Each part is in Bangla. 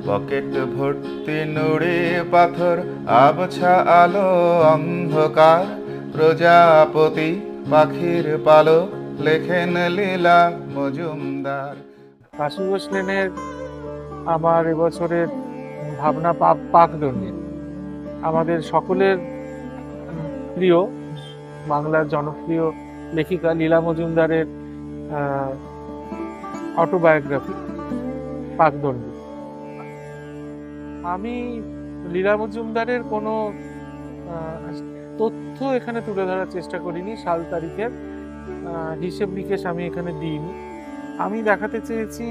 পকেট ভর্তি নুড়ি পাথর, আবছা আলো অন্ধকার, প্রজাপতি পাখির পালক, লেখেন লীলা মজুমদার। কাশী ঘোষ লেনের আমার এবছরের ভাবনা পাকদণ্ডী। আমাদের সকলের প্রিয় বাংলার জনপ্রিয় লেখিকা লীলা মজুমদারের অটোবায়োগ্রাফি পাকদণ্ডী। আমি লীলা মজুমদারের কোনো তথ্য এখানে তুলে ধরার চেষ্টা করিনি, সাল তারিখের হিসেব নিকেশ আমি এখানে দিইনি। আমি দেখাতে চেয়েছি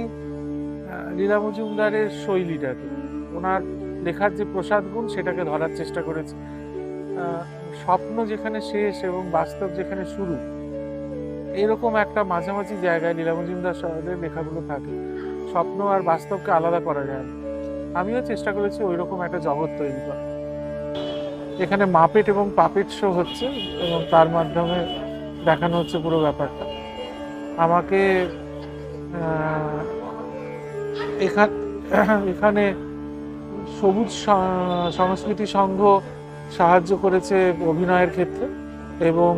লীলা মজুমদারের শৈলীটাকে, ওনার লেখার যে প্রসাদ গুণ সেটাকে ধরার চেষ্টা করেছি। স্বপ্ন যেখানে শেষ এবং বাস্তব যেখানে শুরু, এরকম একটা মাঝামাঝি জায়গায় লীলা মজুমদার সাহেবের লেখাগুলো থাকে। স্বপ্ন আর বাস্তবকে আলাদা করা যায় না। আমিও চেষ্টা করেছি ওই রকম একটা জগৎ তৈরি করা। এখানে মাপেট এবং পাপেট শো হচ্ছে এবং তার মাধ্যমে দেখানো হচ্ছে পুরো ব্যাপারটা। আমাকে এখানে সবুজ সংস্কৃতি সংঘ সাহায্য করেছে অভিনয়ের ক্ষেত্রে, এবং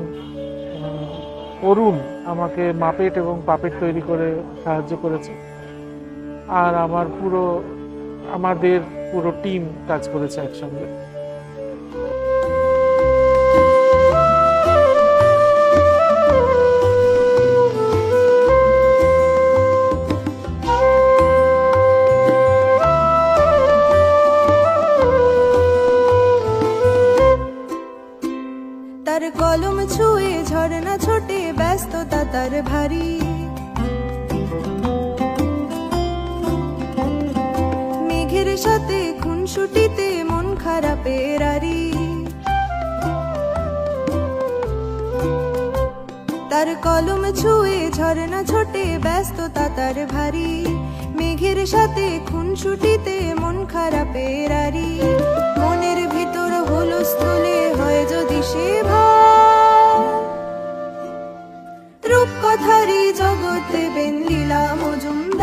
অরুণ আমাকে মাপেট এবং পাপেট তৈরি করে সাহায্য করেছে। আর আমাদের পুরো টিম কাজ করেছে একসঙ্গে। তার কলম ছুঁয়ে ঝরনা ছোটে, ব্যস্ততা তার ভারী, মেঘের সাথে খুনসুটিতে মন খারাপের আরি। তার কলম ছুঁয়ে ঝরনা ছোটে, ব্যস্ততা তার ভারী, মেঘের সাথে খুনসুটিতে মন খারাপের আরি। মনের ভিতর হুলস্থুলে হয় যদি সে রূপকথারই জগৎ দেবেন লীলা মজুমদার।